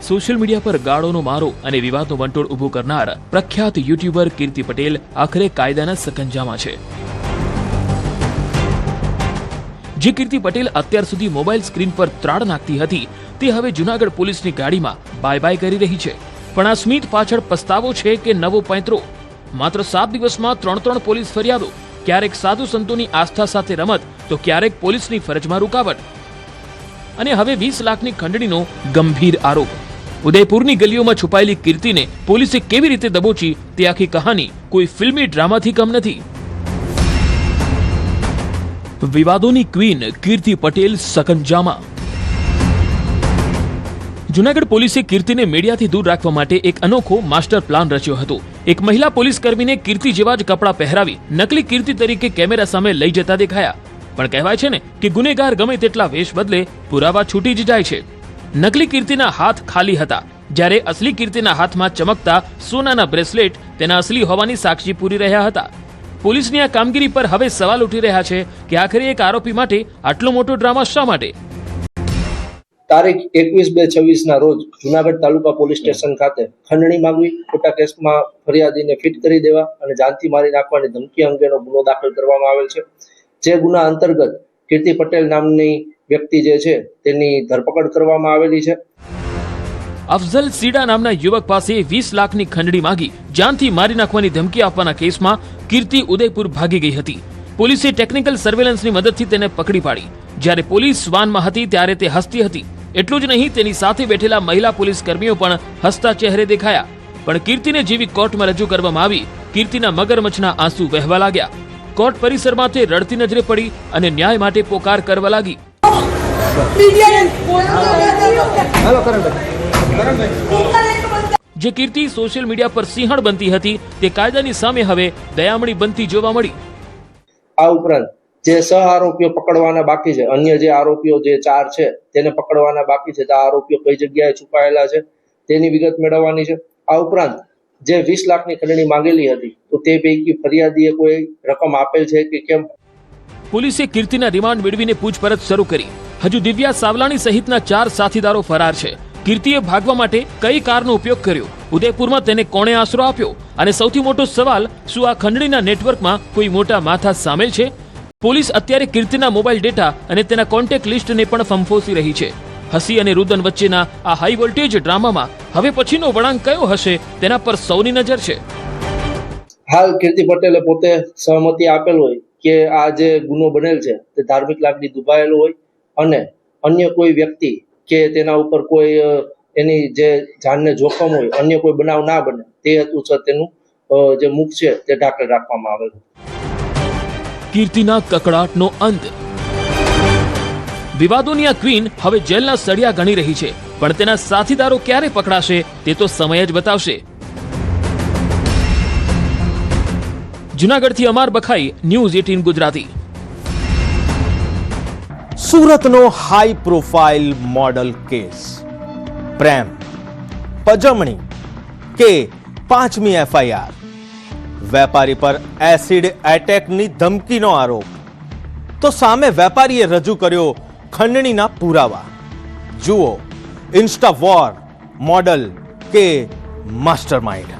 Social media પર ગાળોનો મારો અને વિવાદનો વંટોળ ઊભો કરનાર પ્રખ્યાત યુટ્યુબર કીર્તિ પટેલ આખરે કાયદાના સકંજામાં છે। જે કીર્તિ પટેલ અત્યાર સુધી મોબાઈલ સ્ક્રીન પર ત્રાડ નાખતી હતી તે હવે જૂનાગઢ પોલીસની ગાડીમાં બાય બાય કરી રહી છે। પણ આ સ્મિત પાછળ પસ્તાવો છે કે નવો પેંતરો? માત્ર 7 દિવસમાં 3 પોલીસ ફરિયાદો, ક્યારેક સાધુ સંતોની આસ્થા સાથે રમત તો ક્યારેક પોલીસની ફરજમાં રૂકાવટ અને હવે 20 લાખની ખંડણીનો ગંભીર આરોપ। ઉદયપુરની ગલીઓમાં છુપાયેલી કીર્તિને પોલીસે કેવી રીતે દબોચી તે આખી કહાની કોઈ ફિલ્મી ડ્રામાથી કમ નથી। વિવાદોની ક્વીન કીર્તિ પટેલ સકંજામાં। જૂનાગઢ પોલીસે કીર્તિને મીડિયાથી દૂર રાખવા માટે એક અનોખો માસ્ટર પ્લાન રચ્યો હતો। એક મહિલા પોલીસ કર્મીને કીર્તિ જેવા જ કપડાં પહેરાવી નકલી કીર્તિ તરીકે કેમેરા સામે લઈ જતા દેખાયા। પણ કહેવાય છે ને કે ગુનેગાર ગમે તેટલા વેશ બદલે પુરાવા છૂટી જ જાય છે। નકલી કીર્તિના હાથ ખાલી હતા, જ્યારે અસલી કીર્તિના હાથમાં ચમકતા સોનાના બ્રેસલેટ તેના અસલી હોવાની સાક્ષી પૂરી રહ્યા હતા। પોલીસની આ કામગીરી પર હવે સવાલ ઉઠી રહ્યા છે કે આખરે એક આરોપી માટે આટલો મોટો ડ્રામા શા માટે? તારીખ 21/2/26 ના રોજ જૂનાગઢ તાલુકા પોલીસ સ્ટેશન ખાતે ખંડણી માંગવી, ખોટા કેસમાં ફરિયાદીને ફિટ કરી દેવા અને જાનથી મારી નાખવાની ધમકી અંગેનો ગુનો દાખલ કરવામાં આવેલ છે। જે ગુના અંતર્ગત કીર્તિ પટેલ નામની વ્યક્તિ જે છે તેની ધરપકડ કરવામાં આવેલી છે। અફઝલ સીડા નામના યુવક પાસે 20 લાખની ખંડણી માંગી જાનથી મારી નાખવાની ધમકી આપવાના કેસમાં કીર્તિ ઉદયપુર ભાગી ગઈ હતી। પોલીસે ટેકનિકલ સર્વેલન્સની મદદથી તેને પકડી પાડી। જ્યારે પોલીસ વાનમાં હતી ત્યારે તે હસતી હતી। એટલું જ નહીં, તેની સાથે બેઠેલા મહિલા પોલીસ કર્મીઓ પણ હસતા ચહેરે દેખાયા। પણ કીર્તિને જેવી કોર્ટમાં રજૂ કરવામાં આવી, કીર્તિના મગરમચ્છના આંસુ વહેવા લાગ્યા। કોર્ટ પરિસરમાં તે રડતી નજરે પડી અને ન્યાય માટે પોકાર કરવા લાગી। જે કીર્તિ સોશિયલ મીડિયા પર સિંહણ બનતી હતી તે કાયદાની સામે હવે દયામણી બનતી જોવા મળી। આ ઉપરાંત જે સહ આરોપીઓ પકડવાના બાકી છે, અન્ય જે આરોપીઓ જે 4 છે તેને પકડવાના બાકી છે, આ આરોપીઓ કઈ જગ્યાએ છુપાયેલા છે તેની વિગત મેળવવાની છે। આ ઉપરાંત જે 20 લાખની ખંડણી માંગેલી હતી તો તે પૈકી ફરિયાદીએ કોઈ રકમ આપેલ છે કે કેમ? પોલીસે કીર્તિના રિમાન્ડ મેળવીને પૂછપરછ શરૂ કરી। હજુ દિવ્યા સાવલાણી સહિતના 4 સાથીદારો ફરાર છે। કીર્તિએ ભાગવા માટે કઈ કારનો ઉપયોગ કર્યો? ઉદયપુરમાં તેને કોણે આશરો આપ્યો? અને સૌથી મોટો સવાલ, શું આ ખંડણીના નેટવર્કમાં કોઈ મોટા માથા સામેલ છે? પોલીસ અત્યારે કીર્તિના મોબાઈલ ડેટા અને તેના કોન્ટેક્ટ લિસ્ટને પણ ફંફોસી રહી છે। હસી અને રુદન વચ્ચેના આ હાઈ વોલ્ટેજ ડ્રામામાં હવે પછીનો વળાંક કયો હશે તેના પર સૌની નજર છે। હાલ કીર્તિ પટેલે પોતે સહમતિ આપેલ હોય કે આ જે ગુનો બનેલ છે તે ધાર્મિક લાગણી દુભાયેલો હોય અને અન્ય કોઈ વ્યક્તિ કે તેના ઉપર કોઈ એની જે જાનને જોખમ હોય, અન્ય કોઈ બનાવ ના બને તે હેતુસર તેનું જે મુખ છે તે ઢાંકણ રાખવામાં આવેલ। કીર્તિના કકડાટનો અંત। વિવાદોની આ ક્વીન હવે જેલના સળિયા ગણી રહી છે, પણ તેના સાથીદારો ક્યારે પકડાશે તે તો સમય જ બતાવશે। જૂનાગઢથી અમાર બખાઈ, ન્યૂઝ 18 ગુજરાતી। સુરતનો હાઈ પ્રોફાઇલ મોડલ કેસ, પ્રેમ, પજવણી કે 5મી FIR, વેપારી પર એસિડ એટેકની ધમકીનો આરોપ, તો સામે વેપારીએ રજૂ કર્યો ખંડણીના પુરાવા। જુઓ ઇન્સ્ટા વોર, મોડલ કે માસ્ટરમાઇન્ડ।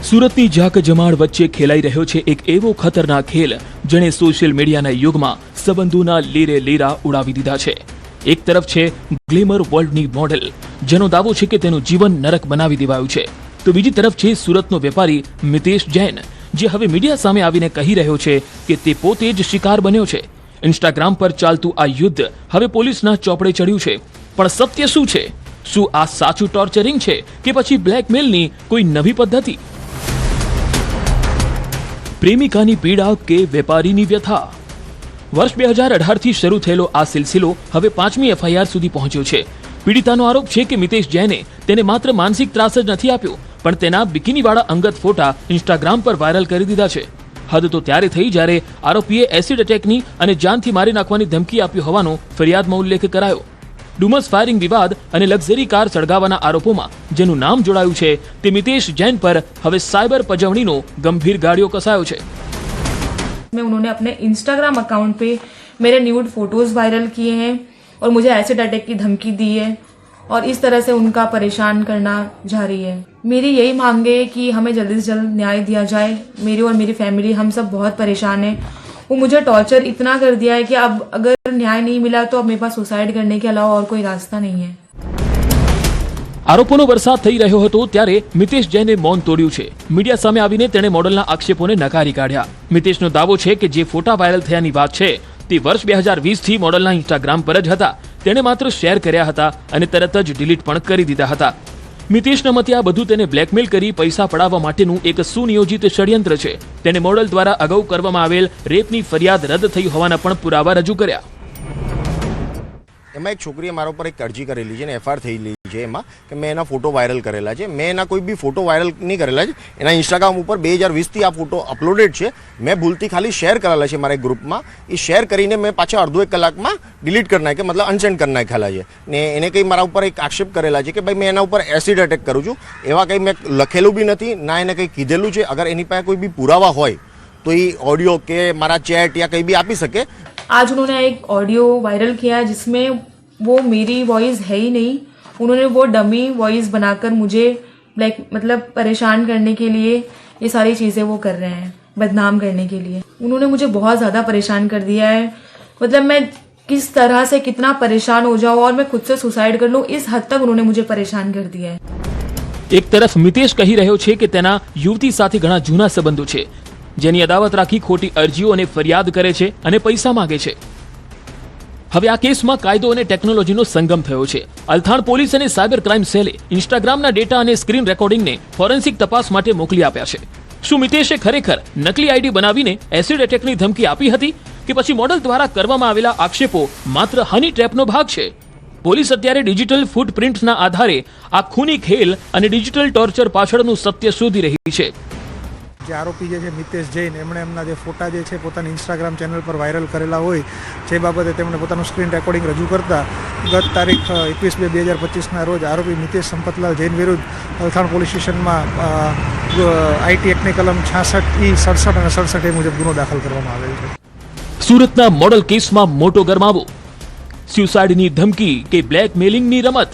સુરતની જાકજમાળ વચ્ચે ખેલાઈ રહ્યો છે એક એવો ખતરનાક ખેલ જેણે સોશિયલ મીડિયાના યુગમાં સંબંધોના લીરે લીરા ઉડાવી દીધા છે। એક તરફ છે ગ્લેમર વર્લ્ડની મોડેલ જેનો દાવો છે કે તેનું જીવન નરક બનાવી દેવાયું છે, તો બીજી તરફ છે સુરતનો વેપારી મિતેશ જૈન, જે હવે મીડિયા સામે આવીને કહી રહ્યો છે કે તે પોતે જ શિકાર બન્યો છે। ઇન્સ્ટાગ્રામ પર ચાલતું આ યુદ્ધ હવે પોલીસના ચોપડે ચડ્યું છે, પણ સત્ય શું છે? શું આ સાચું ટોર્ચરિંગ છે કે પછી બ્લેકમેલની કોઈ નવી પદ્ધતિ? પ્રેમિકાની પીડા કે વેપારીની વ્યથા? વર્ષ 2018થી શરૂ થયેલો આ સિલસિલો હવે 5મી FIR સુધી પહોંચ્યો છે। પીડિતાનો આરોપ છે કે મિતેશ જૈને તેને માત્ર માનસિક ત્રાસ જ નથી આપ્યો, પણ તેના બિકીનીવાળા અંગત ફોટા ઇન્સ્ટાગ્રામ પર વાયરલ કરી દીધા છે। હદ તો ત્યારે થઈ જ્યારે આરોપીએ એસિડ એટેકની અને જાનથી મારી નાખવાની ધમકી આપી હોવાનો ફરિયાદમાં ઉલ્લેખ કરાયો। ડુમસ ફાયરિંગ વિવાદ અને લક્ઝરી કાર સળગાવવાના આરોપોમાં જેનું નામ જોડાયું છે તે મિતેશ જૈન પર હવે સાયબર પજવણીનો ગંભીર ગાળિયો કસાયો છે। में उन्होंने अपने इंस्टाग्राम अकाउंट पे मेरे न्यूड फोटोज़ वायरल किए हैं और मुझे एसिड अटैक की धमकी दी है और इस तरह से उनका परेशान करना जारी है। मेरी यही मांग है कि हमें जल्दी से जल्द न्याय दिया जाए। मेरी और मेरी फैमिली हम सब बहुत परेशान हैं। वो मुझे टॉर्चर इतना कर दिया है कि अब अगर न्याय नहीं मिला तो अब मेरे पास सुसाइड करने के अलावा और कोई रास्ता नहीं है। આરોપોનો વરસાદ થઈ રહ્યો હતો ત્યારે મિતેશ જૈને મૌન તોડ્યું છે। મીડિયા સામે આવીને તેણે મોડલના આક્ષેપોને નકારી કાઢ્યા। મિતેશનો દાવો છે કે જે ફોટા વાયરલ થયાની વાત છે તે વર્ષ 2020 થી મોડલના ઇન્સ્ટાગ્રામ પર જ હતા। તેણે માત્ર શેર કર્યા હતા અને તરત જ ડિલીટ પણ કરી દીધા હતા। મિતેશના મતે આ બધું તેને બ્લેકમેલ કરી પૈસા પડાવવા માટેનું એક સુનિયોજિત ષડયંત્ર છે। તેણે મોડલ દ્વારા અગાઉ કરવામાં આવેલ રેપની ફરિયાદ રદ થઈ હોવાના પણ પુરાવા રજૂ કર્યા। એમાં એક છોકરીએ મારા ઉપર એક અરજી કરેલી છે ને એફઆઈઆર થયેલી છે એમાં કે મેં એના ફોટો વાયરલ કરેલા છે। મેં એના કોઈ બી ફોટો વાયરલ નહીં કરેલા છે। એના ઇન્સ્ટાગ્રામ ઉપર 2020થી આ ફોટો અપલોડેડ છે। મેં ભૂલથી ખાલી શેર કરેલા છે મારા એક ગ્રુપમાં। એ શેર કરીને મેં પાછા અડધો એક કલાકમાં ડિલીટ કરી નાખ્યા, મતલબ અનસેન્ડ કરી નાખેલા છે। ને એને કંઈ મારા ઉપર એક આક્ષેપ કરેલા છે કે ભાઈ મેં એના ઉપર એસિડ અટેક કરું છું। એવા કંઈ મેં લખેલું બી નથી, ના એને કંઈ કીધેલું છે। અગર એની પાસે કોઈ બી પુરાવા હોય તો એ ઓડિયો કે મારા ચેટ या કંઈ બી આપી શકે। आज उन्होंने एक ऑडियो वायरल किया जिसमें वो मेरी वॉइस है ही नहीं। उन्होंने वो डमी वॉइस बनाकर मुझे मतलब परेशान करने के लिए ये सारी चीज़ें वो कर रहे हैं, बदनाम करने के लिए। उन्होंने मुझे बहुत ज़्यादा परेशान कर दिया है। मतलब मैं किस तरह से कितना परेशान हो जाऊँ और मैं खुद से सुसाइड कर लूँ, इस हद तक उन्होंने मुझे परेशान कर दिया है। એક તરફ મિતેશ કહી રહ્યો છે કે તેના યુવતી સાથે ઘણા જૂના સંબંધો છે, જેની અદાવત રાખી ખોટી અરજીઓ અને ફરિયાદ કરે છે અને પૈસા માંગે છે। હવે આ કેસમાં કાયદો અને ટેકનોલોજીનો સંગમ થયો છે। અલથાણ પોલીસ અને સાયબર ક્રાઇમ સેલે ઇન્સ્ટાગ્રામના ડેટા અને સ્ક્રીન રેકોર્ડિંગને ફોરેન્સિક તપાસ માટે મોકલી આપ્યા છે। શું મિતેશે ખરેખર નકલી આઈડી બનાવીને એસિડ એટેકની ધમકી આપી હતી કે પછી મોડલ દ્વારા કરવામાં આવેલા આક્ષેપો માત્ર હની ટ્રેપનો ભાગ છે? પોલીસ અત્યારે ડિજિટલ ફૂટપ્રિન્ટ્સના આધારે આ ખૂની ખેલ અને ડિજિટલ ટોર્ચર પાછળનું સત્ય શોધી રહી છે। જે આરોપી છે મિતેશ જૈન, એમણે એમના જે ફોટા જે છે પોતાની ઇન્સ્ટાગ્રામ ચેનલ પર વાયરલ કરેલા હોય જે બાબતે તેમણે પોતાનું સ્ક્રીન રેકોર્ડિંગ રજૂ કરતા ગત તારીખ 21/2/2025ના રોજ આરોપી મિતેશ સંપતલાલ જૈન વિરુદ્ધ અલથાણ પોલીસ સ્ટેશનમાં આઈટી એક્ટની કલમ 66E 67 અને 67A મુજબ ગુનો દાખલ કરવામાં આવેલ છે। સુરતના મોડલ કેસમાં મોટો ગરમાવો, સ્યુસાઇડની ધમકી કે બ્લેકમેલિંગની રમત?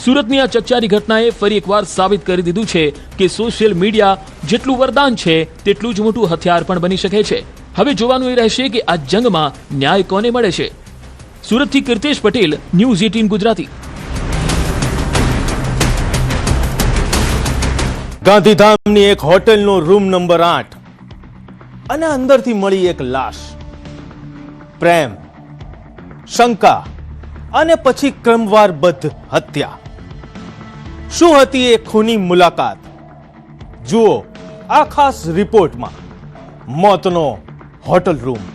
સુરતની આ ચકચારી ઘટનાએ ફરી એકવાર સાબિત કરી દીધું છે કે સોશિયલ મીડિયા જેટલું વરદાન છે તેટલું જ મોટું હથિયાર પણ બની શકે છે। હવે જોવાનું એ રહેશે કે આ જંગમાં ન્યાય કોને મળે છે। સુરતથી કીર્તેશ પટેલ, ન્યૂઝ 18 ગુજરાતી। ગાંધીધામની એક હોટેલનો રૂમ નંબર 8 અને અંદરથી મળી એક લાશ। પ્રેમ, શંકા અને પછી ક્રમવારબદ્ધ હત્યા। શું હતી એ ખૂની મુલાકાત? જુઓ આ ખાસ રિપોર્ટમાં મોતનો હોટલ રૂમ।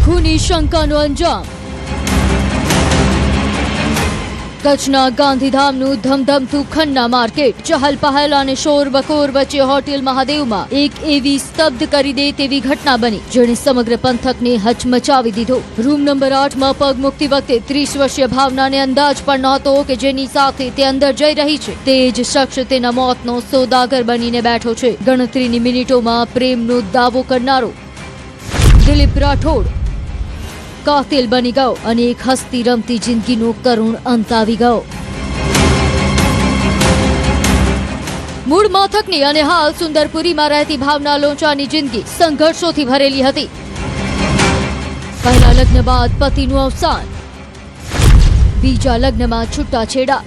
ખૂની શંકાનો અંજામ। કચ્છના ગાંધીધામનું ધમધમતું ખન્ના માર્કેટ, ચહલ પહલ અને શોર બકોર વચ્ચે હોટેલ મહાદેવમાં એક એવી સ્તબ્ધ કરી દે તેવી ઘટના બની જેણે સમગ્ર પંથકને હચમચાવી દીધો। રૂમ નંબર 8માં પગ મૂકતી વખતે 30 વર્ષીય ભાવનાને અંદાજ પણ નહોતો કે જેની સાથે તે અંદર જઈ રહી છે તે જ શખ્સ તેના મોતનો સોદાગર બનીને બેઠો છે। ગણતરીની મિનિટોમાં પ્રેમનો દાવો કરનારો દિલીપ રાઠોડ કાતિલ બની ગયો અને એક હસતી રમતી જિંદગીનો કરુણ અંત આવી ગયો। મૂળ મથકની અને હાલ સુંદરપુરીમાં રહેતી ભાવના લોચાની જિંદગી સંઘર્ષોથી ભરેલી હતી। પહેલા લગ્ન બાદ પતિનું અવસાન, બીજા લગ્નમાં છૂટાછેડા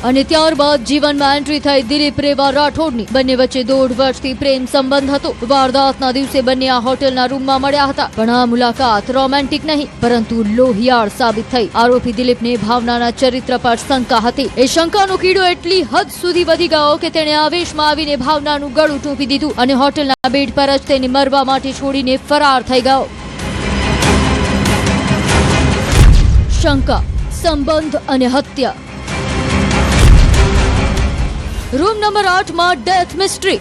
અને ત્યારબાદ જીવનમાં એન્ટ્રી થઈ દિલીપ રેવા રાઠોડની। બંને વચ્ચે 1.5 વર્ષથી પ્રેમ સંબંધ હતો। વારદાતના દિવસે બંને આ હોટેલના રૂમમાં મળ્યા હતા, પણ આ મુલાકાત રોમેન્ટિક નહીં પરંતુ લોહિયાળ સાબિત થઈ। આરોપી દિલીપને ભાવનાના ચરિત્ર પર શંકા હતી। એ શંકાનો કીડો એટલી હદ સુધી વધી ગયો કે તેણે આવેશમાં આવીને ભાવનાનું ગળું ટૂંપી દીધું અને હોટેલના બેડ પર જ તેને મરવા માટે છોડીને ફરાર થઈ ગયો। શંકા, સંબંધ અને હત્યા। રૂમ નંબર 8માં ડેથ મિસ્ટ્રી।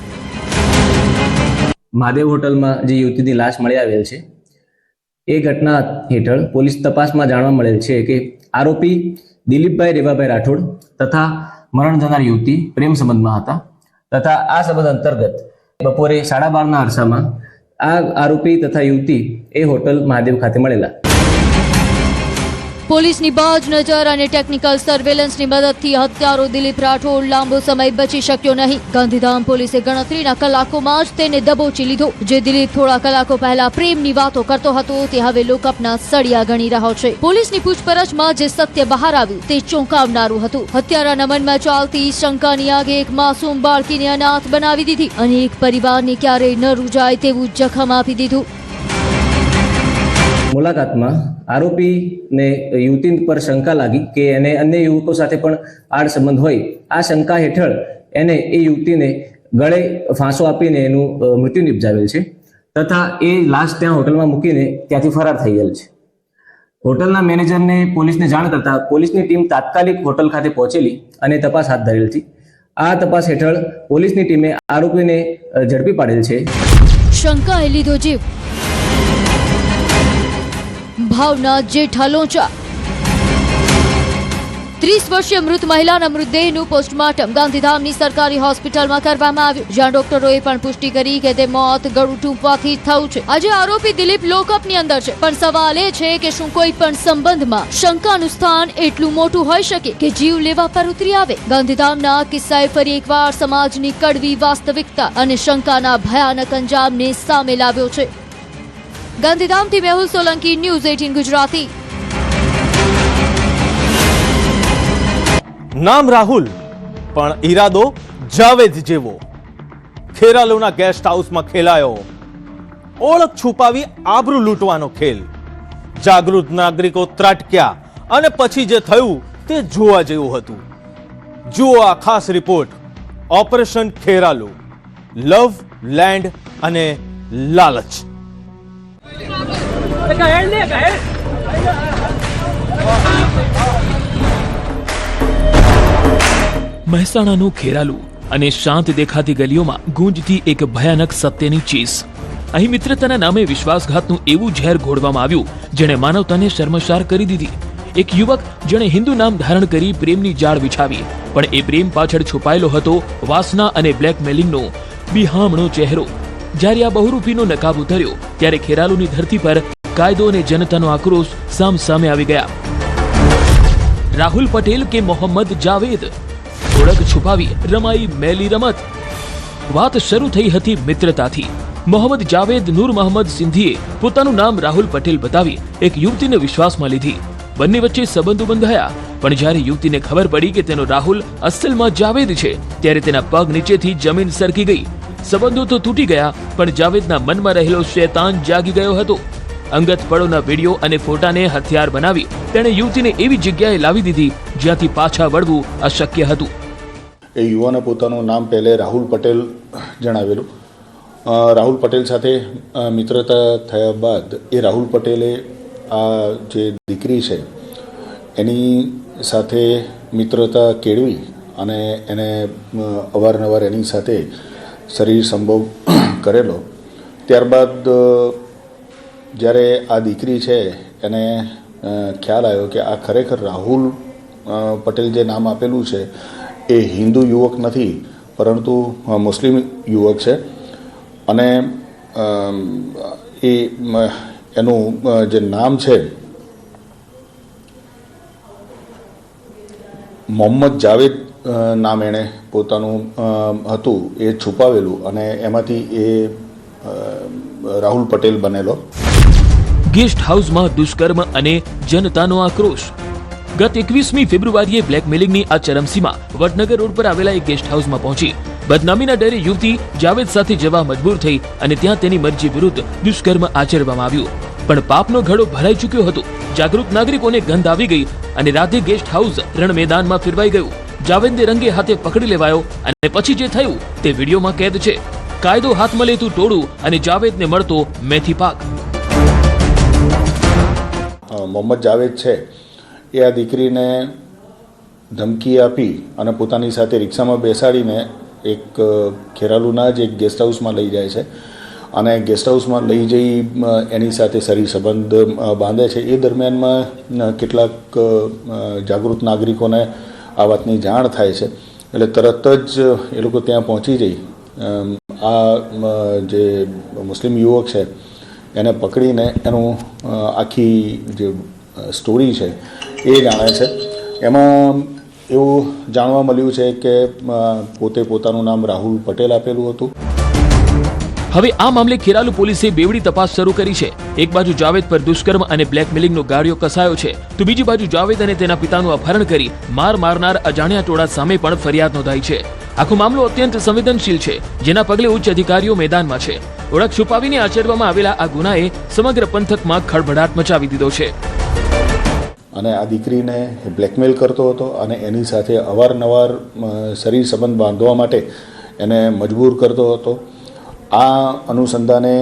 મહાદેવ હોટલમાં જે યુવતીની લાશ મળી આવેલ છે એ ઘટના હેઠળ પોલીસ તપાસમાં જાણવા મળેલ છે કે આરોપી દિલીપભાઈ રેવાભાઈ રાઠોડ તથા મરણ જનાર યુવતી પ્રેમ સંબંધમાં હતા તથા આ સંબંધ અંતર્ગત બપોરે 12:30ના અરસામાં આ આરોપી તથા યુવતી એ હોટલ મહાદેવ ખાતે મળેલા. પોલીસની બાજ નજર અને ટેકનિકલ સર્વેલન્સની મદદથી હત્યારો દિલીપ રાઠોડ લાંબો સમય બચી શક્યો નહીં. ગાંધીધામ પોલીસે ગણતરીના કલાકોમાં જ તેને દબોચી લીધો. જે દિલીપ થોડા કલાકો પહેલા પ્રેમની વાતો કરતો હતો તે હવે લોકઅપના સળિયા ગણી રહ્યો છે. પોલીસની પૂછપરછમાં જે સત્ય બહાર આવ્યું તે ચોંકાવનારું હતું. હત્યારાના મનમાં ચાલતી શંકાની આગે એક માસૂમ બાળકીને અનાથ બનાવી દીધી અને એક પરિવારને ક્યારેય ન રૂજાય તેવું જખમ આપી દીધું. મુલાકાતમાં આરોપીને યુવતી પર શંકા લાગી કે એને અન્ય યુવકો સાથે પણ આડ સંબંધ હોય. આ શંકા હેઠળ એને એ યુવતીને ગળે ફાંસો આપીને એનું મૃત્યુ નિપજાવેલ છે તથા એ લાશ ત્યાં હોટલમાં મૂકીને ત્યાંથી ફરાર થઈ ગયેલ છે. હોટલના મેનેજરને પોલીસને જાણ કરતા પોલીસની ટીમ તાત્કાલિક હોટલ ખાતે પહોંચેલી અને તપાસ હાથ ધરેલ હતી. આ તપાસ હેઠળ પોલીસની ટીમે આરોપીને ઝડપી પાડેલ છે. શંકાએ લીધો જીવ. ભાવના જેઠા લોચા. 30 વર્ષીય મૃત મહિલાના મૃતદેહનું પોસ્ટમોર્ટમ ગાંધીધામની સરકારી હોસ્પિટલમાં કરવામાં આવ્યું, જ્યાં ડોક્ટરોએ પણ પુષ્ટિ કરી કે તે મોત ગળું ટૂંપવાથી થયું છે. આજે આરોપી દિલીપ લોકઅપની અંદર છે, પણ સવાલ એ છે કે શું કોઈ પણ સંબંધમાં શંકાનું સ્થાન એટલું મોટું હોઈ શકે કે જીવ લેવા પર ઉતરી આવે? ગાંધીધામના કિસ્સાએ ફરી એકવાર સમાજની કડવી વાસ્તવિકતા અને શંકાના ભયાનક અંજામને સામે લાવ્યો છે. ગાંધીધામથી મેહુલ સોલંકી, ન્યૂઝ 18 ગુજરાતી. નામ રાહુલ પણ ઈરાદો જાવેદ જેવો. ખેરાલુના ગેસ્ટ હાઉસમાં ખેલાયો ઓળખ છુપાવી આબરૂ લૂંટવાનો ખેલ. જાગૃત નાગરિકો ત્રાટક્યા અને પછી જે થયું તે જોવા જેવું હતું. જુઓ આ ખાસ રિપોર્ટ. ઓપરેશન ખેરાલુ, લવ, લેન્ડ અને લાલચ. મહેસાણાનું ખેરાલુ અને શાંત દેખાતી ગલીઓમાં ગુંજતી એક ભયાનક સત્યની ચીસ. અહીં મિત્રતાના નામે વિશ્વાસઘાતનું એવું ઝેર ઘોળવામાં આવ્યું જેણે માનવતાને શર્મસાર કરી દીધી. એક યુવક જેણે હિન્દુ નામ ધારણ કરી પ્રેમની જાળ વિછાવી, પણ એ પ્રેમ પાછળ છુપાયેલો હતો વાસના અને બ્લેકમેલિંગનો બિહામણો ચહેરો. જ્યારે આ બહુરૂપીનો નકાબ ઉતર્યો ત્યારે ખેરાલુની ધરતી પર કાયદો અને જનતાનો આક્રોશ સામે આવી ગયા. રાહુલ પટેલ કે મોહમ્મદ જાવેદ, ઓળખ છુપાવી રમાઈ મેલી રમત. વાત શરૂ થઈ હતી મિત્રતાથી. મોહમ્મદ જાવેદ નૂર મોહમ્મદ સિંધીએ પોતાનું નામ રાહુલ પટેલ બતાવી એક યુવતીને વિશ્વાસમાં લીધી. બંને વચ્ચે સંબંધો બંધાયા, પણ જ્યારે યુવતીને ખબર પડી કે તેનો રાહુલ અસલમાં જાવેદ છે ત્યારે તેના પગ નીચેથી જમીન સરકી ગઈ. સંબંધો તો તૂટી ગયા, પણ જાવેદના મનમાં રહેલો શૈતાન જાગી ગયો હતો. અંગત પળોના વિડીયો અને ફોટાને હથિયાર બનાવી તેણે યુવતીને એવી જગ્યાએ લાવી દીધી જ્યાંથી પાછા વળવું અશક્ય હતું. એ યુવાને પોતાનું નામ પહેલે રાહુલ પટેલ જણાવેલું. રાહુલ પટેલ સાથે મિત્રતા થયા બાદ એ રાહુલ પટેલે આ જે દીકરી છે એની સાથે મિત્રતા કેળવી અને એને અવારનવાર એની સાથે શરીર સંભોગ કરેલો. ત્યારબાદ જ્યારે આ દીકરી છે એને ખ્યાલ આવ્યો કે આ ખરેખર રાહુલ પટેલ જે નામ આપેલું છે એ હિન્દુ યુવક નથી, પરંતુ મુસ્લિમ યુવક છે અને એનું જે નામ છે મોહમ્મદ જાવેદ નામ એણે પોતાનું હતું એ છુપાવેલું અને એમાંથી એ રાહુલ પટેલ બનેલો. ગેસ્ટ હાઉસમાં દુષ્કર્મ અને જનતાનો આક્રોશ. ગત 21મી ફેબ્રુઆરીએ બ્લેકમેલિંગની આ ચરમસીમા વડનગર રોડ પર આવેલા એક ગેસ્ટ હાઉસમાં પહોંચી. બદનામીના ડરે યુવતી જાવેદ સાથે જવા મજબૂર થઈ અને ત્યાં તેની મરજી વિરુદ્ધ દુષ્કર્મ આચરવામાં આવ્યું. પણ પાપનો ઘડો ભરાઈ ચૂક્યો હતો. જાગૃત નાગરિકોને ગંધ આવી ગઈ અને રાતે ગેસ્ટ હાઉસ રણ મેદાનમાં ફેરવાઈ ગયું. જાવેદને રંગે હાથે પકડી લેવાયો અને પછી જે થયું તે વિડીયોમાં કેદ છે. કાયદો હાથમાં લેતું ટોળું અને જાવેદને મળતો મેથી પાક. મોહમ્મદ જાવેદ છે એ આ દીકરીને ધમકી આપી અને પોતાની સાથે રિક્ષામાં બેસાડીને એક ખેરાલુના જ એક ગેસ્ટ હાઉસમાં લઈ જાય છે અને ગેસ્ટ હાઉસમાં લઈ જઈ એની સાથે શરીર સંબંધ બાંધે છે. એ દરમિયાનમાં કેટલાક જાગૃત નાગરિકોને આ વાતની જાણ થાય છે એટલે તરત જ એ લોકો ત્યાં પહોંચી જઈ આ જે મુસ્લિમ યુવક છે એને પકડીને એનું આખી જે સ્ટોરી છે એ જાણે છે. એમાં એવું જાણવા મળ્યું છે કે પોતે પોતાનું નામ રાહુલ પટેલ આપેલું હતું. હવે આ મામલે ખેરાલુ પોલીસે બેવડી તપાસ શરૂ કરી છે. એક બાજુ જાવેદ પર દુષ્કર્મ અને બ્લેકમેલિંગનો ગાળિયો કસાયો છે, તો બીજી બાજુ જાવેદ અને તેના પિતાનું અપહરણ કરી મારનાર અજાણ્યા ટોળા સામે પણ ફરિયાદ નોંધાઈ છે. આખો મામલો અત્યંત સંવેદનશીલ છે, જેના પગલે ઉચ્ચ અધિકારીઓ મેદાનમાં છે. ઓળખ છુપાવીને આચરવામાં આવેલા આ ગુનાએ સમગ્ર પંથકમાં ખળભળાટ મચાવી દીધો છે. અને આ દીકરીને બ્લેકમેલ કરતો હતો અને એની સાથે અવારનવાર શરીર સંબંધ બાંધવા માટે એને મજબૂર કરતો હતો. આ અનુસંધાને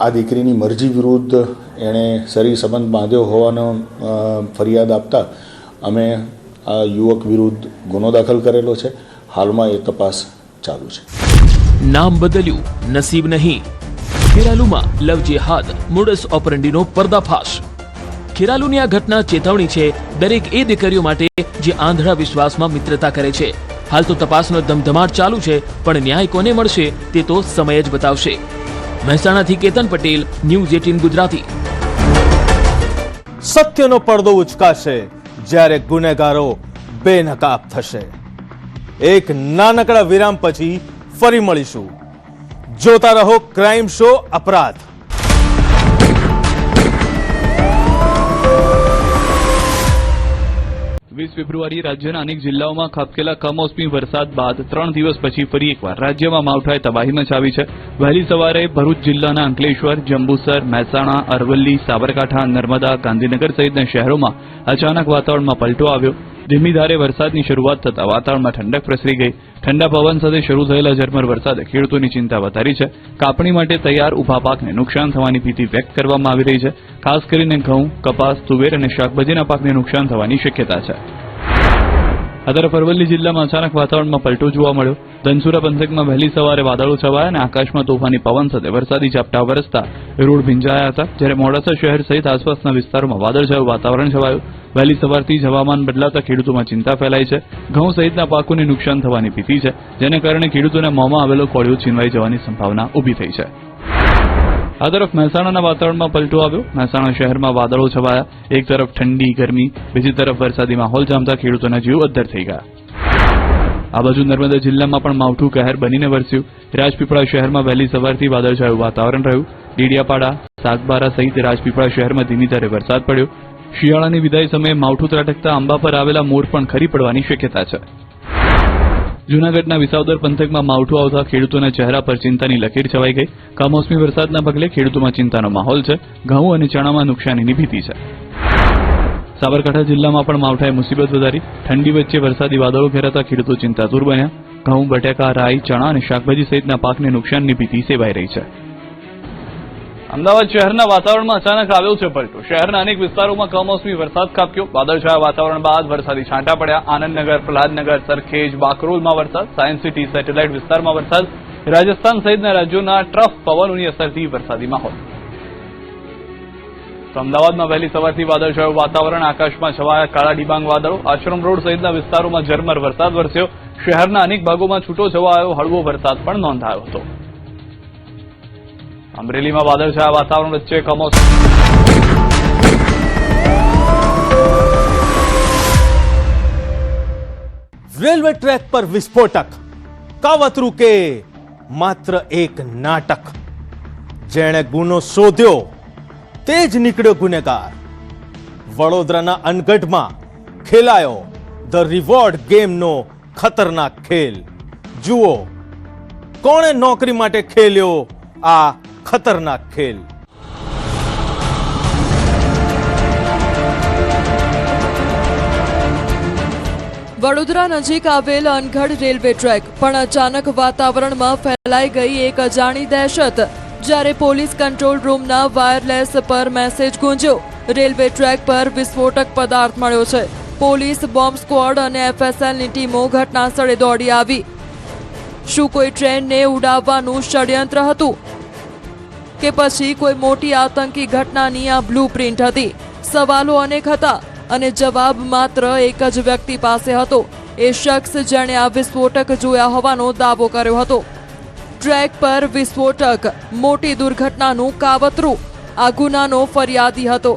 આ દીકરીની મરજી વિરુદ્ધ એણે શરીર સંબંધ બાંધ્યો હોવાનો ફરિયાદ આપતા અમે આ યુવક વિરુદ્ધ ગુનો દાખલ કરેલો છે. હાલમાં એ તપાસ ચાલુ છે. નામ બદલ્યું, નસીબ નહીં. ખેરાલુમાં લવ જેહાદ મોડસ ઓપરેન્ડીનો પર્દાફાશ. ખેરાલુની આ ઘટના ચેતવણી છે દરેક એ દીકરીઓ માટે જે આંધળા વિશ્વાસમાં મિત્રતા કરે છે. હાલ તો તપાસનો ધમધમાટ ચાલુ છે, પણ ન્યાય કોને મળશે તે તો સમય જ બતાવશે. મહેસાણાથી કેતન પટેલ, ન્યૂઝ 18 ગુજરાતી. સત્યનો પડદો ઉચકાશે જ્યારે ગુનેગારો બેનકાબ થશે. એક નાનકડા વિરામ પછી ફરી મળીશું. જોતા રહો ક્રાઇમ શો અપરાધ. 20 ફેબ્રુઆરીએ રાજ્યના અનેક જિલ્લાઓમાં ખાબકેલા કમોસમી વરસાદ બાદ 3 દિવસ પછી ફરી એકવાર રાજ્યમાં માવઠાએ તબાહી મચાવી છે. વહેલી સવારે ભરૂચ જિલ્લાના અંકલેશ્વર, જંબુસર, મહેસાણા, અરવલ્લી, સાબરકાંઠા, નર્મદા, ગાંધીનગર સહિતના શહેરોમાં અચાનક વાતાવરણમાં પલટો આવ્યો. ધીમી ધારે વરસાદની શરૂઆત થતાં વાતાવરણમાં ઠંડક પ્રસરી ગઈ. ઠંડા પવન સાથે શરૂ થયેલા ઝરમર વરસાદે ખેડૂતોની ચિંતા વધારી છે. કાપણી માટે તૈયાર ઉભા પાકને નુકસાન થવાની ભીતિ વ્યક્ત કરવામાં આવી રહી છે. ખાસ કરીને ઘઉં, કપાસ, તુવેર અને શાકભાજીના પાકને નુકસાન થવાની શક્યતા છે. આ તરફ અરવલ્લી જિલ્લામાં અચાનક વાતાવરણમાં પલટો જોવા મળ્યો. ધનસુરા પંથકમાં વહેલી સવારે વાદળો છવાયા અને આકાશમાં તોફાની પવન સાથે વરસાદી ઝાપટા વરસતા રોડ ભીંજાયા હતા. જ્યારે મોડાસા શહેર સહિત આસપાસના વિસ્તારોમાં વાદળછાયું વાતાવરણ છવાયું. વહેલી સવારથી જ હવામાન બદલાતા ખેડૂતોમાં ચિંતા ફેલાઈ છે. ઘઉં સહિતના પાકોને નુકસાન થવાની ભીતિ છે, જેને કારણે ખેડૂતોના મોંમાં આવેલો કોળિયો છીનવાઈ જવાની સંભાવના ઊભી થઈ છે. આ તરફ મહેસાણાના વાતાવરણમાં પલટો આવ્યો. મહેસાણા શહેરમાં વાદળો છવાયા. એક તરફ ઠંડી, ગરમી, બીજી તરફ વરસાદી માહોલ જામતા ખેડૂતોના જીવ અદ્ધર થઈ ગયા. આ બાજુ નર્મદા જિલ્લામાં પણ માવઠું કહેર બનીને વરસ્યું. રાજપીપળા શહેરમાં વહેલી સવારથી વાદળછાયું વાતાવરણ રહ્યું. ડેડિયાપાડા, સાગબારા સહિત રાજપીપળા શહેરમાં ધીમી ધારે વરસાદ પડ્યો. શિયાળાની વિદાય સમયે માવઠું ત્રાટકતા આંબા પર આવેલા મોર પણ ખરી પડવાની શક્યતા છે. જૂનાગઢના વિસાવદર પંથકમાં માવઠું આવતા ખેડૂતોના ચહેરા પર ચિંતાની લકીર છવાઈ ગઈ. કમોસમી વરસાદના પગલે ખેડૂતોમાં ચિંતાનો માહોલ છે. ઘઉં અને ચણામાં નુકસાનીની ભીતિ છે. સાબરકાંઠા જિલ્લામાં પણ માવઠાએ મુસીબત વધારી. ઠંડી વચ્ચે વરસાદી વાદળો ઘેરાતા ખેડૂતો ચિંતાતુર બન્યા. ઘઉં, બટાકા, રાઈ, ચણા અને શાકભાજી સહિતના પાકને નુકસાનની ભીતિ સેવાઈ રહી છે. અમદાવાદ શહેરના વાતાવરણમાં અચાનક આવ્યો છે પલટો. શહેરના અનેક વિસ્તારોમાં કમોસમી વરસાદ ખાબક્યો. વાદળછાયા વાતાવરણ બાદ વરસાદી છાંટા પડ્યા. આનંદનગર, પ્રહલાદનગર, સરખેજ, બાકરોલમાં વરસાદ. સાયન્સ સિટી, સેટેલાઇટ વિસ્તારમાં વરસાદ. રાજસ્થાન સહિતના રાજ્યોના ટ્રફ પવનોની અસરથી વરસાદી માહોલ. તો અમદાવાદમાં વહેલી સવારથી વાદળછાયું વાતાવરણ. આકાશમાં છવાયા કાળા ડિબાંગ વાદળો. આશ્રમ રોડ સહિતના વિસ્તારોમાં ઝરમર વરસાદ વરસ્યો. શહેરના અનેક ભાગોમાં છૂટો છવાયો હળવો વરસાદ પણ નોંધાયો હતો. અમરેલીમાં વાદળછાયા વાતાવરણ વચ્ચે કમોસમી રેલવે ટ્રેક પર વિસ્ફોટક. કાવતરું કે માત્ર એક નાટક. જેણે ગુનો શોધ્યો તે જ નીકળ્યો ગુનેગાર. વડોદરાના અનગઢમાં ખેલાયો ધ રિવોર્ડ ગેમનો ખતરનાક ખેલ. જુઓ કોણે નોકરી માટે ખેલ્યો આ ખતરનાક ખેલ. વડોદરા નજીક આવેલ અનગઢ રેલવે ટ્રેક પણ અચાનક વાતાવરણમાં ફેલાઈ ગઈ એક અજાણી દહેશત. જ્યારે પોલીસ કંટ્રોલ રૂમના વાયરલેસ પર મેસેજ ગુંજ્યો, રેલવે ટ્રેક પર વિસ્ફોટક પદાર્થ મળ્યો છે. પોલીસ, બોમ્બ સ્ક્વોડ અને એફએસએલની ટીમો ઘટનાસ્થળે દોડી આવી. શું કોઈ ટ્રેનને ઉડાવવાનું ષડયંત્ર હતું કે પછી કોઈ મોટી આતંકી ઘટનાની આ બ્લુપ્રિન્ટ હતી? સવાલો અનેક હતા અને જવાબ માત્ર એક જ વ્યક્તિ પાસે હતો. એ શખ્સ જેણે આ વિસ્ફોટક જોયા હોવાનો દાવો કર્યો હતો. ટ્રેક પર વિસ્ફોટક મોટી દુર્ઘટનાનું કાવતરું. આ ગુનાનો ફરિયાદી હતો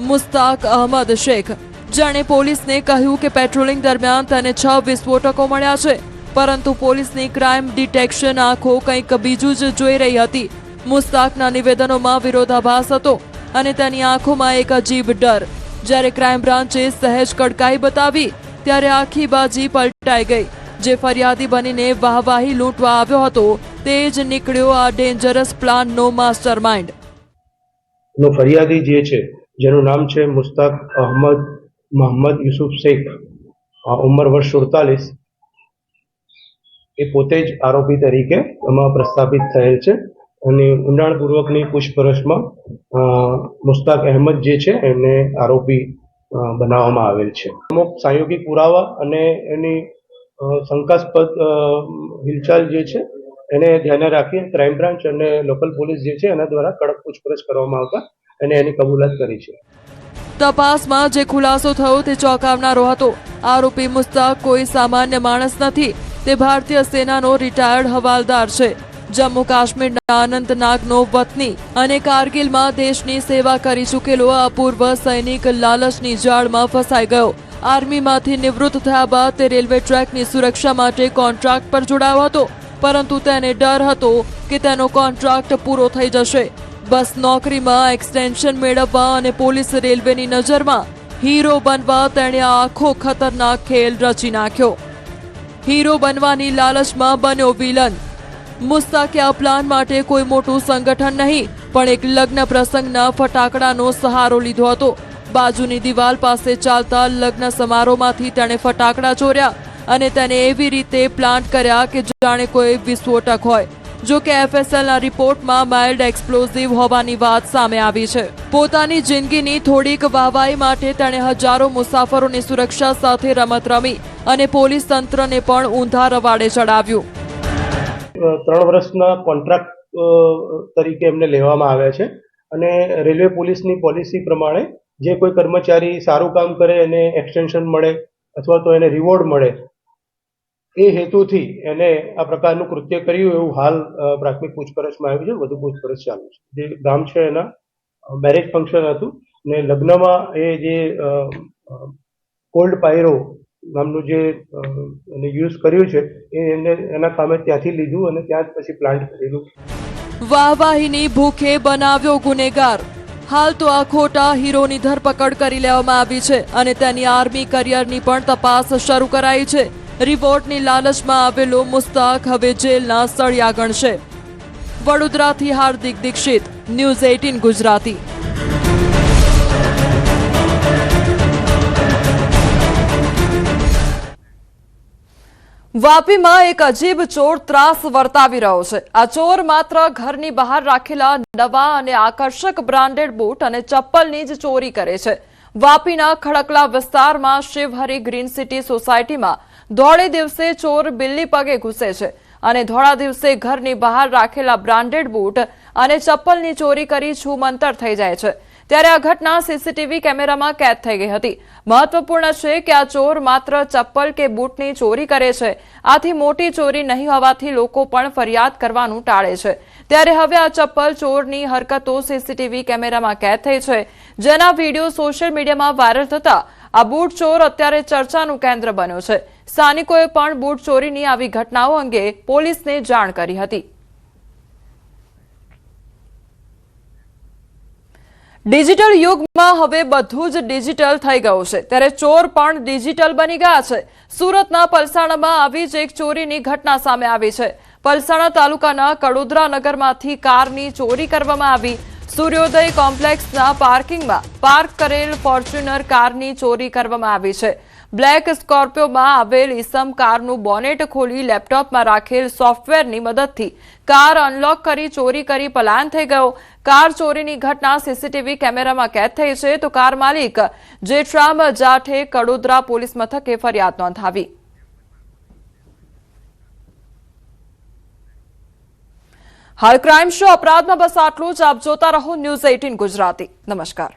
મુસ્તાક અહમદ શેખ, જેણે પોલીસને કહ્યું કે પેટ્રોલિંગ દરમિયાન તેને 6 વિસ્ફોટકો મળ્યા છે, પરંતુ પોલીસની ક્રાઇમ ડિટેક્શન આંખો કંઈક બીજું જ જોઈ રહી હતી. મુસ્તાકના નિવેદનોમાં વિરોધાભાસ હતો અને તેની આંખોમાં એક અજીબ ડર. જ્યારે ક્રાઇમ બ્રાન્ચે સહેજ કડકાઈ બતાવી ત્યારે આખી બાજી પલટાઈ ગઈ. જે ફરિયાદી બનીને વાહવાહી લૂંટવા આવ્યો હતો તે જ નીકળ્યો આ ડેન્જરસ પ્લાનનો માસ્ટરમાઇન્ડ. ફરિયાદી જે છે, જેનું નામ છે મુસ્તાક અહમદ મોહમ્મદ યુસુફ શેખ, ઉંમર વર્ષ 47, એ પોતે જ આરોપી તરીકે એમાં પ્રસ્થાપિત થયેલ છે અને ઊંડાણપૂર્વકની પૂછપરછમાં મુસ્તાક અહેમદ જે છે એમને આરોપી બનાવવામાં આવેલ છે. અમુક સાંયોગિક પુરાવા અને એની શંકાસ્પદ હિલચાલ જે છે એને ધ્યાને રાખી ક્રાઇમ બ્રાન્ચ અને લોકલ પોલીસ જે છે એના દ્વારા કડક પૂછપરછ કરવામાં આવતા અને એની કબૂલાત કરી છે. તપાસમાં જે ખુલાસો થયો તે ચોંકાવનારો હતો. આરોપી મુસ્તાક કોઈ સામાન્ય માણસ નથી. તે ભારતીય સેનાનો રિટાયર્ડ હવાલદાર છે. જમ્મુ કાશ્મીરના અનંતનાગનો વતની અને કારગિલમાં દેશની સેવા કરી ચૂકેલો આ પૂર્વ સૈનિક લાલચની જાળમાં ફસાઈ ગયો. આર્મીમાંથી નિવૃત્ત થયા બાદ તે રેલવે ટ્રેકની સુરક્ષા માટે કોન્ટ્રાક્ટ પર જોડાયો હતો, પરંતુ તેને ડર હતો કે તેનો કોન્ટ્રાક્ટ પૂરો થઈ જશે. બસ નોકરીમાં એક્સટેન્શન મેળવવા અને પોલીસ રેલવેની નજરમાં હીરો બનવા તેણે આખો ખતરનાક ખેલ રચી નાખ્યો. હીરો બનવાની લાલચમાં બન્યો વિલન. મુસ્તાકે આ પ્લાન માટે કોઈ મોટું સંગઠન નહીં, પણ એક લગ્ન પ્રસંગના ફટાકડાનો સહારો લીધો હતો. બાજુની દિવાલ પાસે ચાલતા લગ્ન સમારોહમાંથી તેણે ફટાકડા ચોર્યા અને તેને એવી રીતે પ્લાન્ટ કર્યા કે જાણે કોઈ વિસ્ફોટક હોય. જો કે FSLના રિપોર્ટમાં માઇલ્ડ એક્સપ્લોઝિવ હોવાની વાત સામે આવી છે. પોતાની જિંદગીની થોડીક વાહવાઈ માટે તેણે હજારો મુસાફરોની સુરક્ષા સાથે રમત રમી અને પોલીસ તંત્રને પણ ઊંધા રવાડે ચડાવ્યું. 3 વર્ષના કોન્ટ્રાક્ટ તરીકે એમને લેવામાં આવ્યા છે અને રેલવે પોલીસની પોલિસી પ્રમાણે જે કોઈ કર્મચારી સારું કામ કરે એને એક્સટેન્શન મળે અથવા તો એને રિવોર્ડ મળે, એ હેતુથી એને આ પ્રકારનું કૃત્ય કર્યું એવું હાલ પ્રાથમિક પૂછપરછમાં આવ્યું છે. વધુ પૂછપરછ ચાલુ છે. જે ગામ છે એના મેરેજ ફંક્શન હતું ને લગ્નમાં એ જે કોલ્ડ પાયરો નામનું જે યુઝ કર્યું છે એના કામે ત્યાંથી લીધું અને ત્યાં જ પછી પ્લાન્ટ કરેલું. વાહવાહીની ભૂખે બનાવ્યો ગુનેગાર. હાલ તો આ ખોટા હીરોની ધરપકડ કરી લેવામાં આવી છે અને તેની આર્મી કરિયરની પણ તપાસ શરૂ કરાઈ છે. રિવોર્ડની લાલચમાં આવેલો મુસ્તાક હવે જેલના સળિયા ગણશે. વડોદરાથી હાર્દિક દીક્ષિત, ન્યૂઝ 18 ગુજરાતી. વાપીમાં એક અજીબ ચોર ત્રાસ વર્તાવી રહ્યો છે. આ ચોર માત્ર ઘરની બહાર રાખેલા નવા અને આકર્ષક બ્રાન્ડેડ બૂટ અને ચપ્પલની જ ચોરી કરે છે. વાપીના ખડકલા વિસ્તારમાં શિવહરી ગ્રીન સિટી સોસાયટીમાં ધોળે દિવસે ચોર બિલ્લી પગે ઘૂસે છે અને ધોળા દિવસે ઘરની બહાર રાખેલા બ્રાન્ડેડ બૂટ અને ચપ્પલની ચોરી કરી છૂમંતર થઈ જાય છે. ત્યારે આ ઘટના સીસીટીવી કેમેરામાં કેદ થઈ ગઈ હતી. મહત્વપૂર્ણ છે કે આ ચોર માત્ર ચપ્પલ કે બૂટની ચોરી કરે છે. આથી મોટી ચોરી નહીં હોવાથી લોકો પણ ફરિયાદ કરવાનું ટાળે છે. ત્યારે હવે આ ચપ્પલ ચોરની હરકતો સીસીટીવી કેમેરામાં કેદ થઈ છે, જેના વિડીયો સોશિયલ મીડિયામાં વાયરલ થતા આ બૂટ ચોર અત્યારે ચર્ચાનું કેન્દ્ર બન્યો છે. સ્થાનિકોએ પણ બૂટ ચોરીની આવી ઘટનાઓ અંગે પોલીસને જાણ કરી હતી. ડિજિટલ યુગમાં હવે બધું જ ડિજિટલ થઈ ગયું છે, ત્યારે ચોર પણ ડિજિટલ બની ગયા છે. સુરતના પલસાણામાં આવી જ એક ચોરીની ઘટના સામે આવી છે. પલસાણા તાલુકાના કડોદરા નગરમાંથી કારની ચોરી કરવામાં આવી. સૂર્યોદય કોમ્પ્લેક્સના પાર્કિંગમાં પાર્ક કરેલ ફોર્ચ્યુનર કારની ચોરી કરવામાં આવી છે. બ્લેક સ્કોર્પિયોમાં આવેલ ઈસમ કારનું બોનેટ ખોલી લેપટોપમાં રાખેલ સોફ્ટવેરની મદદથી કાર અનલોક કરી ચોરી કરી પલાયન થઈ ગયો. કાર ચોરીની ઘટના સીસીટીવી કેમેરામાં કેદ થઈ છે, તો કાર માલિક જેઠરામ જાઠે કડોદરા પોલીસ મથકે ફરિયાદ નોંધાવી. હાલ ક્રાઇમ શો અપરાધમાં બસ આટલું જ. આપ જોતા રહો ન્યૂઝ 18 ગુજરાતી. નમસ્કાર.